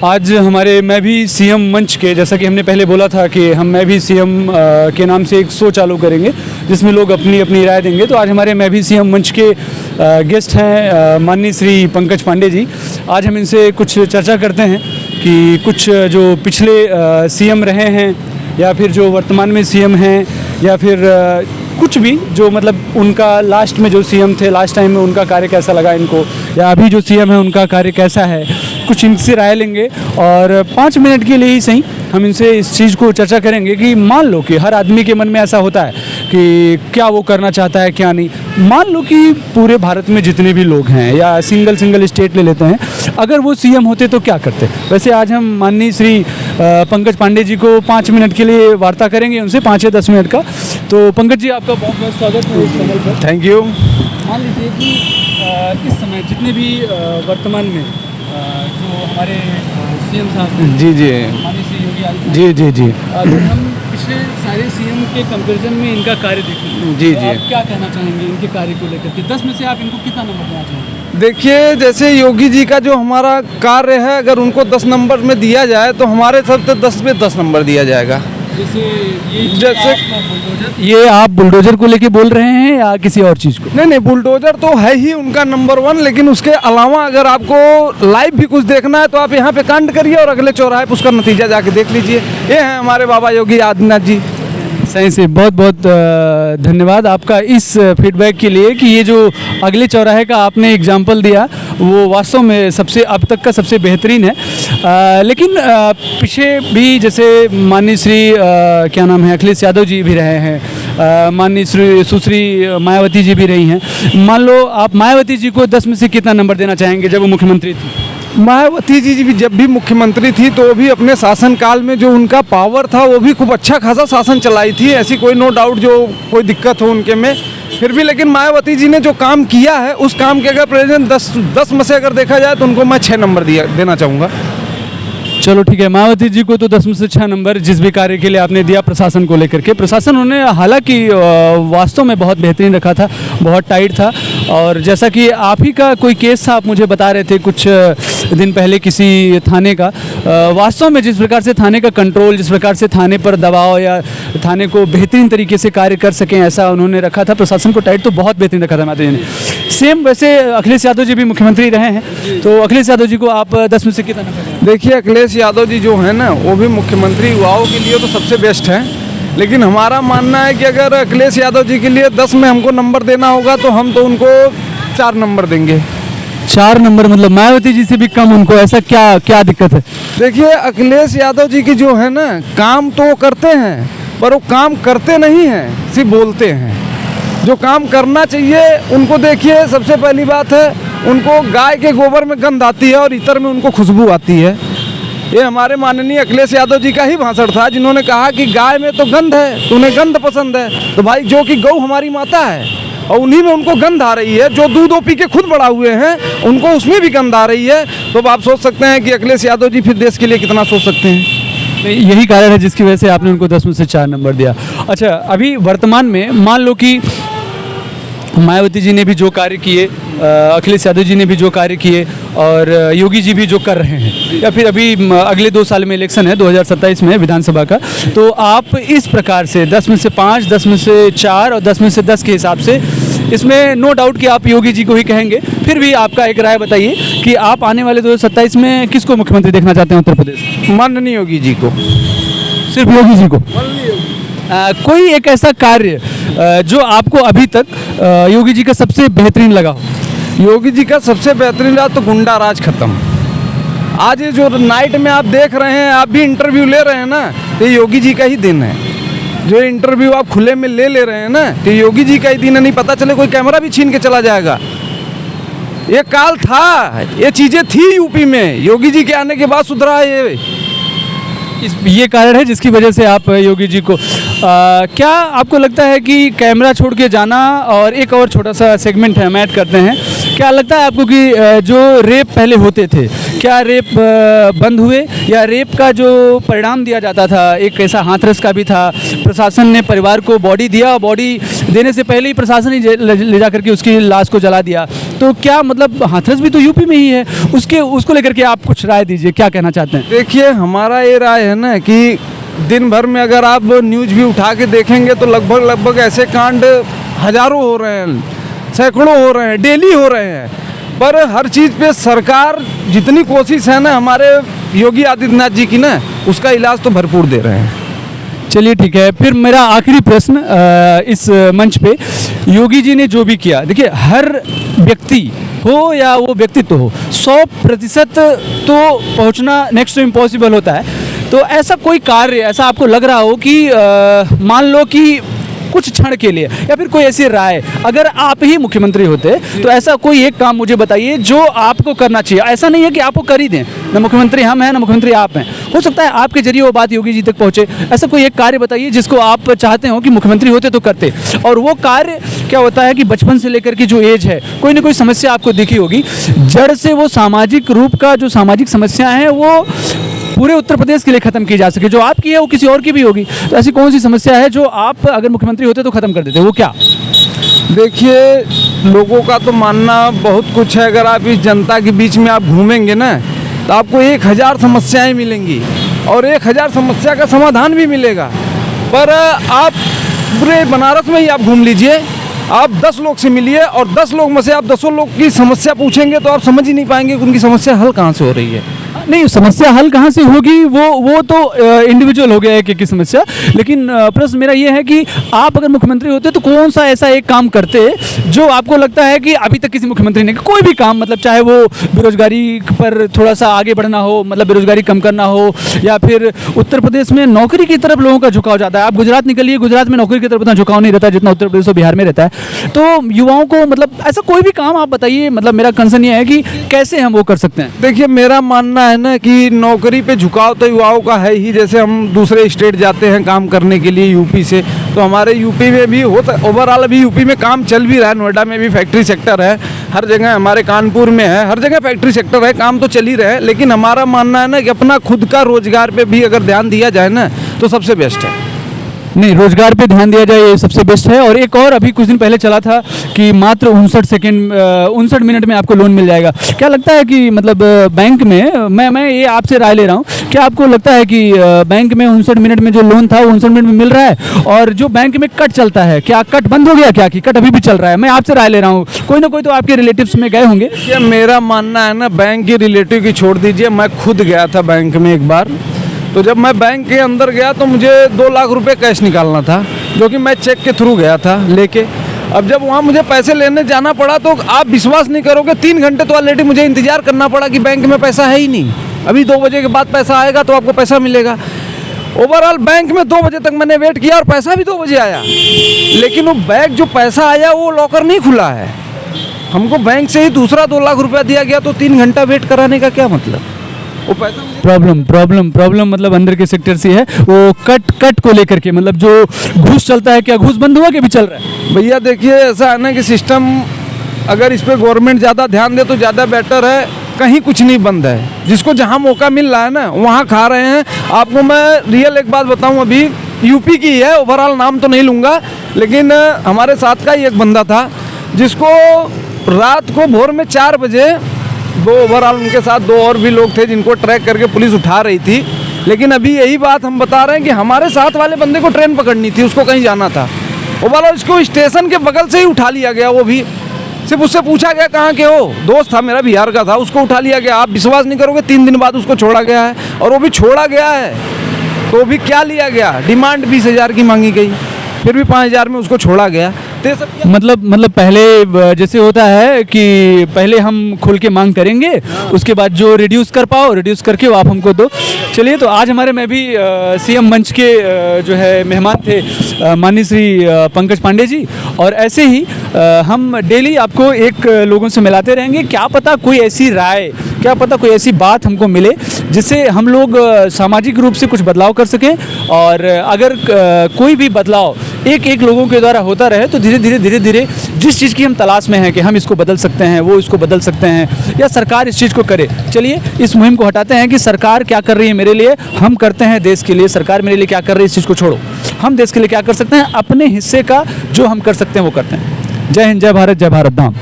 आज हमारे मैं भी सीएम मंच के, जैसा कि हमने पहले बोला था कि मैं भी सीएम के नाम से एक शो चालू करेंगे जिसमें लोग अपनी अपनी राय देंगे। तो आज हमारे मैं भी सीएम मंच के गेस्ट हैं माननीय श्री पंकज पांडे जी। आज हम इनसे कुछ चर्चा करते हैं कि कुछ जो पिछले सीएम रहे हैं या फिर जो वर्तमान में सीएम हैं या फिर कुछ भी जो मतलब उनका लास्ट में जो सीएम थे लास्ट टाइम में उनका कार्य कैसा लगा इनको, या अभी जो सीएम है उनका कार्य कैसा है, कुछ इनसे राय लेंगे। और 5 मिनट के लिए ही सही हम इनसे इस चीज़ को चर्चा करेंगे कि मान लो कि हर आदमी के मन में ऐसा होता है कि क्या वो करना चाहता है क्या नहीं। मान लो कि पूरे भारत में जितने भी लोग हैं या सिंगल स्टेट ले लेते हैं, अगर वो सीएम होते तो क्या करते। वैसे आज हम माननीय श्री पंकज पांडे जी को 5 मिनट के लिए वार्ता करेंगे उनसे, 5 या 10 मिनट का। तो पंकज जी आपका बहुत बहुत स्वागत है इस चैनल पर। Thank you. मान लीजिए कि इस समय जितने भी वर्तमान में जो हमारे सीएम साहब हैं, जी जी माननीय श्री योगी आदित्यनाथ जी जी जी अगर हम पिछले सारे सीएम के कंपैरिजन में इनका कार्य देखें जी तो जी आप क्या कहना चाहेंगे इनके कार्य को लेकर के? 10 में से आप इनको कितना नंबर देना चाहेंगे? देखिए, जैसे योगी जी का जो हमारा कार्य है, अगर उनको 10 नंबर में दिया जाए तो हमारे सब तो 10 में 10 नंबर दिया जाएगा। ये आप बुलडोजर को लेके बोल रहे हैं या किसी और चीज़ को? नहीं, बुलडोजर तो है ही उनका नंबर 1, लेकिन उसके अलावा अगर आपको लाइव भी कुछ देखना है तो आप यहाँ पे कांड करिए और अगले चौराहे पर उसका नतीजा जाके देख लीजिए। ये हैं हमारे बाबा योगी आदित्यनाथ जी। सही से बहुत बहुत धन्यवाद आपका इस फीडबैक के लिए कि ये जो अगले चौराहे का आपने एग्जाम्पल दिया वो वास्तव में सबसे अब तक का सबसे बेहतरीन है। लेकिन पीछे भी जैसे माननीय श्री क्या नाम है अखिलेश यादव जी भी रहे हैं, माननीय श्री सुश्री मायावती जी भी रही हैं। मान लो आप मायावती जी को 10 में से कितना नंबर देना चाहेंगे जब वो मुख्यमंत्री थी? मायावती जी भी जब भी मुख्यमंत्री थी तो भी अपने शासनकाल में जो उनका पावर था वो भी खूब अच्छा खासा शासन चलाई थी, ऐसी कोई नो डाउट जो कोई दिक्कत हो उनके में। फिर भी लेकिन मायावती जी ने जो काम किया है उस काम के अगर प्रेजेंट 10 में से अगर देखा जाए तो उनको मैं 6 नंबर देना चाहूँगा। चलो ठीक है, मायावती जी को तो 10 में से 6 नंबर जिस भी कार्य के लिए आपने दिया प्रशासन को लेकर के। प्रशासन उन्होंने हालांकि वास्तव में बहुत बेहतरीन रखा था, बहुत टाइट था। और जैसा कि आप ही का कोई केस था, आप मुझे बता रहे थे कुछ दिन पहले किसी थाने का, वास्तव में जिस प्रकार से थाने का कंट्रोल, जिस प्रकार से थाने पर दबाव या थाने को बेहतरीन तरीके से कार्य कर सकें ऐसा उन्होंने रखा था। प्रशासन को टाइट तो बहुत बेहतरीन रखा था मायावती जी ने। सेम वैसे अखिलेश यादव जी भी मुख्यमंत्री रहे हैं, तो अखिलेश यादव जी को आप 10 में से कितना नंबर? देखिए, अखिलेश यादव जी जो है ना वो भी मुख्यमंत्री युवाओं के लिए तो सबसे बेस्ट हैं, लेकिन हमारा मानना है कि अगर अखिलेश यादव जी के लिए 10 में हमको नंबर देना होगा तो हम तो उनको 4 नंबर देंगे। 4 नंबर मतलब मायावती जी से भी कम उनको, ऐसा क्या दिक्कत है? देखिए, अखिलेश यादव जी की जो है ना काम तो वो करते हैं पर वो काम करते नहीं हैं, सिर्फ बोलते हैं। जो काम करना चाहिए उनको देखिए, सबसे पहली बात है उनको गाय के गोबर में गंध आती है और इतर में उनको खुशबू आती है। ये हमारे माननीय अखिलेश यादव जी का ही भाषण था जिन्होंने कहा कि गाय में तो गंध है, तो उन्हें गंध पसंद है। तो भाई जो कि गौ हमारी माता है और उन्हीं में उनको गंध आ रही है, जो दूध पी के खुद बड़ा हुए हैं उनको उसमें भी गंध आ रही है। तो आप सोच सकते हैं कि अखिलेश यादव जी फिर देश के लिए कितना सोच सकते हैं। यही कारण है जिसकी वजह से आपने उनको 10 में से 4 नंबर दिया। अच्छा, अभी वर्तमान में मान लो कि मायावती जी ने भी जो कार्य किए, अखिलेश यादव जी ने भी जो कार्य किए और योगी जी भी जो कर रहे हैं, या फिर अभी अगले 2 साल में इलेक्शन है 2027 में विधानसभा का, तो आप इस प्रकार से 10 में से 5, 10 में से 4 और 10 में से 10 के हिसाब से, इसमें नो डाउट कि आप योगी जी को ही कहेंगे, फिर भी आपका एक राय बताइए कि आप आने वाले 2027 में किसको मुख्यमंत्री देखना चाहते हैं उत्तर प्रदेश? माननीय योगी जी को। सिर्फ योगी जी को? कोई एक ऐसा कार्य जो आपको अभी तक योगी जी का सबसे बेहतरीन लगा हो? योगी जी का सबसे बेहतरीन रहा तो गुंडा राज खत्म। आज ये जो नाइट में आप देख रहे हैं, आप भी इंटरव्यू ले रहे हैं ना, तो योगी जी का ही दिन है। जो इंटरव्यू आप खुले में ले रहे हैं ना, तो योगी जी का ही दिन है। नहीं पता चले कोई कैमरा भी छीन के चला जाएगा। ये काल था, ये चीज़ें थी यूपी में, योगी जी के आने के बाद सुधरा है ये कारण है जिसकी वजह से आप योगी जी को क्या आपको लगता है कि कैमरा छोड़ के जाना, और एक और छोटा सा सेगमेंट है हम ऐड करते हैं, क्या लगता है आपको कि जो रेप पहले होते थे, क्या रेप बंद हुए, या रेप का जो परिणाम दिया जाता था एक ऐसा हाथरस का भी था, प्रशासन ने परिवार को बॉडी दिया और बॉडी देने से पहले ही प्रशासन ही ले जा करके उसकी लाश को जला दिया, तो क्या मतलब हाथरस भी तो यूपी में ही है, उसको लेकर के आप कुछ राय दीजिए, क्या कहना चाहते हैं? देखिए, हमारा ये राय है ना कि दिन भर में अगर आप न्यूज़ भी उठा के देखेंगे तो लगभग ऐसे कांड हज़ारों हो रहे हैं, सैकड़ों हो रहे हैं, डेली हो रहे हैं। पर हर चीज़ पे सरकार जितनी कोशिश है ना हमारे योगी आदित्यनाथ जी की ना, उसका इलाज तो भरपूर दे रहे हैं। चलिए ठीक है, फिर मेरा आखिरी प्रश्न इस मंच पे, योगी जी ने जो भी किया, देखिए हर व्यक्ति हो या वो व्यक्तित्व हो, 100% तो पहुंचना नेक्स्ट टू इम्पॉसिबल होता है। तो ऐसा कोई कार्य ऐसा आपको लग रहा हो कि मान लो कि कुछ क्षण के लिए या फिर कोई ऐसी राय, अगर आप ही मुख्यमंत्री होते तो ऐसा कोई एक काम मुझे बताइए जो आपको करना चाहिए। ऐसा नहीं है कि आपको कर ही दें, ना मुख्यमंत्री हम हैं ना मुख्यमंत्री आप हैं, हो सकता है आपके जरिए वो बात योगी जी तक पहुंचे। ऐसा कोई एक कार्य बताइए जिसको आप चाहते हो कि मुख्यमंत्री होते तो करते। और वो कार्य क्या होता है कि बचपन से लेकर के जो एज है, कोई ना कोई समस्या आपको दिखी होगी, जड़ से वो सामाजिक रूप का जो सामाजिक समस्याएं हैं वो पूरे उत्तर प्रदेश के लिए खत्म की जा सके। जो आपकी है वो किसी और की भी होगी, तो ऐसी कौन सी समस्या है जो आप अगर मुख्यमंत्री होते तो खत्म कर देते, वो क्या? देखिए, लोगों का तो मानना बहुत कुछ है। अगर आप इस जनता के बीच में आप घूमेंगे ना तो आपको 1000 समस्याएं मिलेंगी और 1000 समस्या का समाधान भी मिलेगा। पर आप पूरे बनारस में ही आप घूम लीजिए, आप 10 लोग से मिलिए और 10 लोग में से आप 10 लोग की समस्या पूछेंगे तो आप समझ ही नहीं पाएंगे कि उनकी समस्या हल कहाँ से हो रही है। नहीं, समस्या हल कहाँ से होगी वो तो इंडिविजुअल हो गया है कि समस्या। लेकिन प्रश्न मेरा ये है कि आप अगर मुख्यमंत्री होते तो कौन सा ऐसा एक काम करते जो आपको लगता है कि अभी तक किसी मुख्यमंत्री ने, कोई भी काम, मतलब चाहे वो बेरोजगारी पर थोड़ा सा आगे बढ़ना हो, मतलब बेरोजगारी कम करना हो, या फिर उत्तर प्रदेश में नौकरी की तरफ लोगों का झुकाव ज़्यादा है। आप गुजरात निकलिए, गुजरात में नौकरी की तरफ इतना झुकाव नहीं रहता जितना उत्तर प्रदेश और बिहार में रहता है। तो युवाओं को मतलब ऐसा कोई भी काम आप बताइए, मतलब मेरा कंसर्न ये है कि कैसे हम वो कर सकते हैं। देखिए, मेरा मानना है ना कि नौकरी पे झुकाव तो युवाओं का है ही। जैसे हम दूसरे स्टेट जाते हैं काम करने के लिए यूपी से, तो हमारे यूपी में भी होता, ओवरऑल अभी यूपी में काम चल भी रहा है। नोएडा में भी फैक्ट्री सेक्टर है, हर जगह, हमारे कानपुर में है, हर जगह फैक्ट्री सेक्टर है, काम तो चल ही रहा है। लेकिन हमारा मानना है ना कि अपना खुद का रोजगार पे भी अगर ध्यान दिया जाए ना तो सबसे बेस्ट है। नहीं, रोजगार पे ध्यान दिया जाए, ये सबसे बेस्ट है। और एक और अभी कुछ दिन पहले चला था कि मात्र 59 मिनट में आपको लोन मिल जाएगा। क्या लगता है कि मतलब बैंक में, मैं ये आपसे राय ले रहा हूँ, क्या आपको लगता है कि बैंक में 59 मिनट में जो लोन था वो 59 मिनट में मिल रहा है? और जो बैंक में कट चलता है, क्या कट बंद हो गया क्या, कि कट अभी भी चल रहा है? मैं आपसे राय ले रहा हूँ, कोई ना कोई तो आपके रिलेटिव्स में गए होंगे। ये मेरा मानना है ना, बैंक के रिलेटिव की छोड़ दीजिए, मैं खुद गया था बैंक में एक बार। तो जब मैं बैंक के अंदर गया तो मुझे 2 लाख रुपए कैश निकालना था, जो कि मैं चेक के थ्रू गया था लेके। अब जब वहाँ मुझे पैसे लेने जाना पड़ा तो आप विश्वास नहीं करोगे, 3 घंटे तो ऑलरेडी मुझे इंतजार करना पड़ा कि बैंक में पैसा है ही नहीं। अभी 2 बजे के बाद पैसा आएगा तो आपको पैसा मिलेगा। ओवरऑल बैंक में 2 बजे तक मैंने वेट किया और पैसा भी 2 बजे आया, लेकिन वो बैंक जो पैसा आया वो लॉकर नहीं खुला है। हमको बैंक से ही दूसरा 2 लाख रुपया दिया गया, तो 3 घंटा वेट कराने का क्या मतलब? वो पैसा प्रॉब्लम मतलब अंदर के सेक्टर से है, वो कट को लेकर के, मतलब जो घूस चलता है, क्या घूस बंद हुआ कि भी चल रहा है? भैया देखिए, ऐसा है ना कि सिस्टम, अगर इस पे गवर्नमेंट ज़्यादा ध्यान दे तो ज़्यादा बेटर है। कहीं कुछ नहीं बंद है, जिसको जहाँ मौका मिल रहा है ना वहाँ खा रहे हैं। आपको मैं रियल एक बात बताऊँ, अभी यूपी की है, ओवरऑल नाम तो नहीं लूँगा, लेकिन हमारे साथ का ही एक बंदा था जिसको रात को भोर में 4 बजे, 2 ओवरऑल उनके साथ 2 और भी लोग थे जिनको ट्रैक करके पुलिस उठा रही थी। लेकिन अभी यही बात हम बता रहे हैं कि हमारे साथ वाले बंदे को ट्रेन पकड़नी थी, उसको कहीं जाना था, ओवरऑल इसको स्टेशन के बगल से ही उठा लिया गया। वो भी सिर्फ उससे पूछा गया कहाँ के हो, दोस्त था मेरा, बिहार का था, उसको उठा लिया गया। आप विश्वास नहीं करोगे, 3 दिन बाद उसको छोड़ा गया है। और वो भी छोड़ा गया है तो भी क्या लिया गया, डिमांड 20,000 की मांगी गई, फिर भी 5,000 में उसको छोड़ा गया। मतलब पहले जैसे होता है कि पहले हम खुल के मांग करेंगे, उसके बाद जो रिड्यूस कर पाओ रिड्यूस करके वो आप हमको दो। चलिए, तो आज हमारे में भी सीएम मंच के जो है मेहमान थे माननीय श्री पंकज पांडे जी, और ऐसे ही हम डेली आपको एक लोगों से मिलाते रहेंगे। क्या पता कोई ऐसी राय, क्या पता कोई ऐसी बात हमको मिले जिससे हम लोग सामाजिक रूप से कुछ बदलाव कर सकें। और अगर कोई भी बदलाव एक लोगों के द्वारा होता रहे तो धीरे धीरे जिस चीज़ की हम तलाश में हैं कि हम इसको बदल सकते हैं, वो इसको बदल सकते हैं, या सरकार इस चीज़ को करे। चलिए, इस मुहिम को हटाते हैं कि सरकार क्या कर रही है मेरे लिए, हम करते हैं देश के लिए। सरकार मेरे लिए क्या कर रही है इस चीज़ को छोड़ो, हम देश के लिए क्या कर सकते हैं, अपने हिस्से का जो हम कर सकते हैं वो करते हैं। जय हिंद, जय भारत, जय भारत धाम।